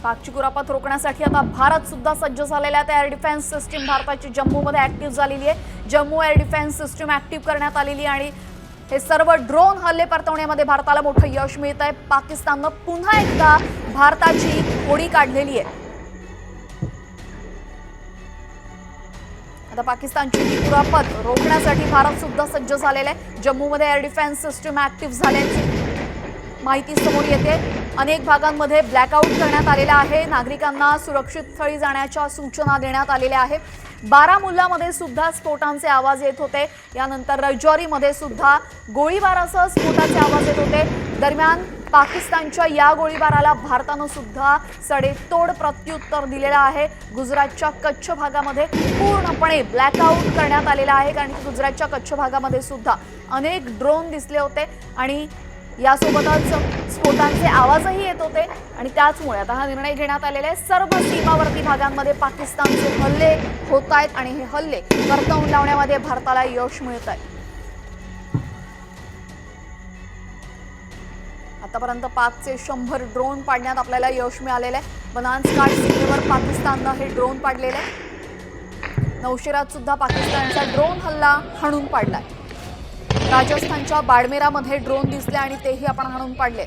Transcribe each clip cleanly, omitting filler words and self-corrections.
पाकची कुरापत रोखण्यासाठी आता भारत सुद्धा सज्ज झालेला आहे। एअर डिफेन्स सिस्टीम भारताची जम्मूमध्ये ऍक्टिव्ह झालेली आहे। Jammu air defence system active करण्यात आलेली आणि हे सर्व ड्रोन हल्ले परतवण्यामध्ये भारताला मोठं यश मिळत आहे। पाकिस्ताननं पुन्हा एकदा भारताची होडी काढलेली आहे। आता पाकिस्तानची कुरापत रोखण्यासाठी भारत सुद्धा सज्ज झालेला आहे। जम्मूमध्ये एअर डिफेन्स सिस्टीम ऍक्टिव्ह झाल्याची माहिती समोर येते। अनेक भागांमध्ये ब्लॅकआउट करण्यात आलेला आहे। नागरिकांना सुरक्षित स्थळी जाण्याच्या सूचना देण्यात आलेल्या आहेत। बारामुल्लामध्ये सुद्धा स्फोटांचे आवाज येत होते। यानंतर रजौरीमध्ये सुद्धा गोळीबारासह स्फोटाचे आवाज येत होते। दरम्यान पाकिस्तानच्या या गोळीबाराला भारतानं सुद्धा सडेतोड प्रत्युत्तर दिलेलं आहे। गुजरातच्या कच्छ भागामध्ये पूर्णपणे ब्लॅकआउट करण्यात आलेला आहे, कारण की गुजरातच्या कच्छ भागामध्ये सुद्धा अनेक ड्रोन दिसले होते आणि यासोबतच स्फोटांचे आवाजही येत होते आणि त्याचमुळे आता हा निर्णय घेण्यात आलेला आहे। सर्व सीमावर्ती भागांमध्ये पाकिस्तानचे हल्ले होत आहेत आणि हे हल्ले परतवून लावण्यामध्ये भारताला यश मिळत आहे। आतापर्यंत पाकचे 100 ड्रोन पाडण्यात आपल्याला यश मिळालेलं आहे। बनासकांठा सीमेवर पाकिस्ताननं हे ड्रोन पाडलेले आहे। नौशेरात सुद्धा पाकिस्तानचा ड्रोन हल्ला हाणून पाडलाय। राजस्थानच्या बाडमेरामध्ये ड्रोन दिसले आणि तेही आपण हाणून पाडले।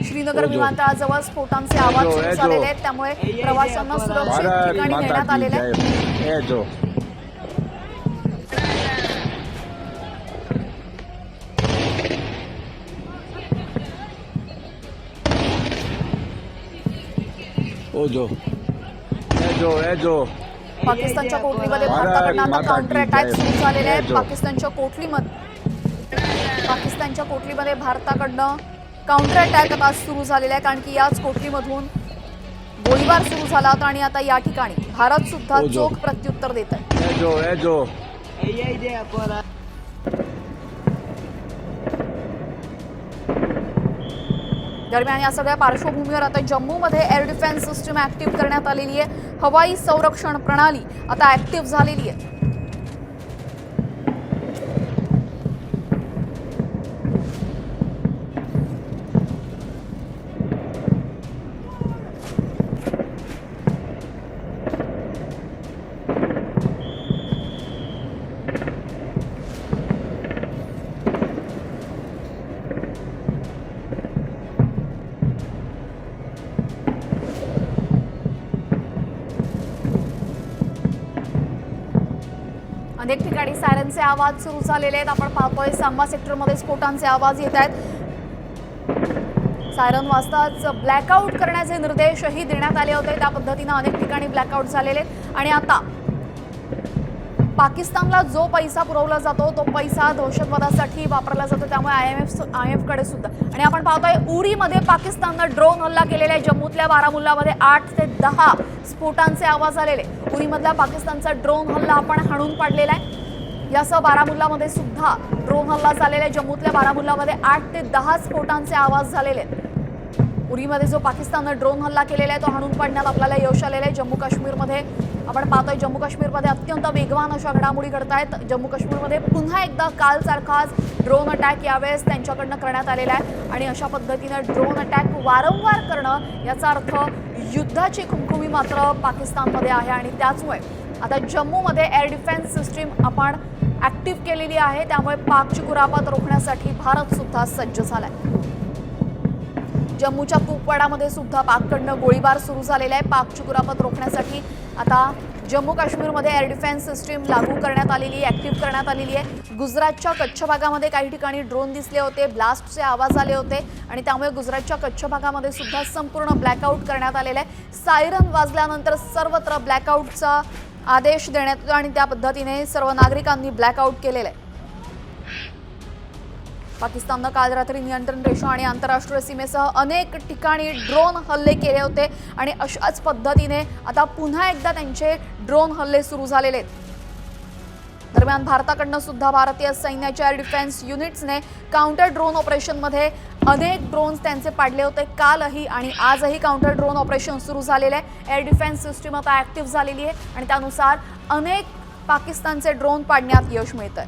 श्रीनगर विमानतळाजवळ स्फोटांचे आवाज सुरू झालेले आहेत, त्यामुळे प्रवाशांना सुरक्षित ठिकाणी नेण्यात आलेले आहे। पाकिस्तानच्या कोटलीमध्ये भारताकडनं आता काउंटर अटॅक सुरू झालेले आहे। पाकिस्तानच्या कोटलीमध्ये भारताकडनं काउंटर अटॅक आता सुरू झालेला आहे, कारण की याच कोटलीमधून गोळीबार सुरू झाला होता आणि आता या ठिकाणी भारत सुद्धा चोख प्रत्युत्तर देत आहे। दरम्यान या सगळ्या पार्श्वभूमीवर आता जम्मूमध्ये एअर डिफेन्स सिस्टीम ऍक्टिव्ह करण्यात आलेली आहे। हवाई संरक्षण प्रणाली आता ऍक्टिव्ह झालेली आहे। अनेक ठिकाणी सायरनचे आवाज सुरू झालेले आहेत। आपण पाहतोय सांबा सेक्टरमध्ये स्फोटांचे आवाज येत आहेत। सायरन वाजताच ब्लॅकआउट करण्याचे निर्देशही देण्यात आले होते। त्या पद्धतीने अनेक ठिकाणी ब्लॅकआउट झालेले आणि आता पाकिस्तानला जो पैसा पुरवला जातो तो पैसा दहशतवादासाठी वापरला जातो, त्यामुळे आयएमएफ कडे सुद्धा। आणि आपण पाहतोय उरीमध्ये पाकिस्ताननं ड्रोन हल्ला केलेला आहे। जम्मूतल्या बारामुल्लामध्ये 8 ते 10 स्फोटांचे आवाज आलेले। उरीमधला पाकिस्तानचा ड्रोन हल्ला आपण हाणून पाडलेला आहे। यासह बारामुल्लामध्ये सुद्धा ड्रोन हल्ला झालेला आहे। जम्मूतल्या बारामुल्लामध्ये 8 ते 10 स्फोटांचे आवाज झालेले आहेत। उरीमध्ये जो पाकिस्ताननं ड्रोन हल्ला केलेला आहे तो हाणून पाडण्यात आपल्याला यश आलेलं आहे। जम्मू काश्मीरमध्ये आपण पाहतोय जम्मू काश्मीरमध्ये अत्यंत वेगवान अशा घडामोडी घडत आहेत। जम्मू काश्मीरमध्ये पुन्हा एकदा कालसारखाच ड्रोन अटॅक यावेळेस त्यांच्याकडनं करण्यात आलेला आहे आणि अशा पद्धतीने ड्रोन अटॅक वारंवार करणं याचा अर्थ युद्धाची खुमखुमी मात्र पाकिस्तानमध्ये आहे आणि त्याचमुळे आता जम्मूमध्ये एअर डिफेन्स सिस्टीम आपण ऍक्टिव्ह केलेली आहे। त्यामुळे पाकची कुरापत रोखण्यासाठी भारत सुद्धा सज्ज झालाय। जम्मूच्या कुपवाडामध्ये सुद्धा पाककडनं गोळीबार सुरू झालेला आहे। पाकची कुरापत रोखण्यासाठी आता जम्मू काश्मीरमध्ये एअर डिफेन्स सिस्टीम लागू करण्यात आलेली आहे, ऍक्टिव्ह करण्यात आलेली आहे। गुजरातच्या कच्छ भागामध्ये काही ठिकाणी ड्रोन दिसले होते, ब्लास्टचे आवाज आले होते आणि त्यामुळे गुजरातच्या कच्छ भागामध्ये सुद्धा संपूर्ण ब्लॅकआउट करण्यात आलेला आहे। सायरन वाजल्यानंतर सर्वत्र ब्लॅकआउटचा आदेश देण्यात येतो आणि त्या पद्धतीने सर्व नागरिकांनी ब्लॅकआउट केलेलं आहे। पाकिस्ताननं काल रात्री नियंत्रण रेषा आणि आंतरराष्ट्रीय सीमेसह अनेक ठिकाणी ड्रोन हल्ले केले होते आणि अशाच पद्धतीने आता पुन्हा एकदा त्यांचे ड्रोन हल्ले सुरू झालेले आहेत। दरम्यान भारताकडनं सुद्धा भारतीय सैन्याच्या एअर डिफेन्स युनिट्सने काउंटर ड्रोन ऑपरेशनमध्ये अनेक ड्रोन्स त्यांचे पाडले होते। कालही आणि आजही काउंटर ड्रोन ऑपरेशन सुरू झालेले आहे। एअर डिफेन्स सिस्टीम आता ऍक्टिव्ह झालेली आहे आणि त्यानुसार अनेक पाकिस्तानचे ड्रोन पाडण्यात यश मिळतंय।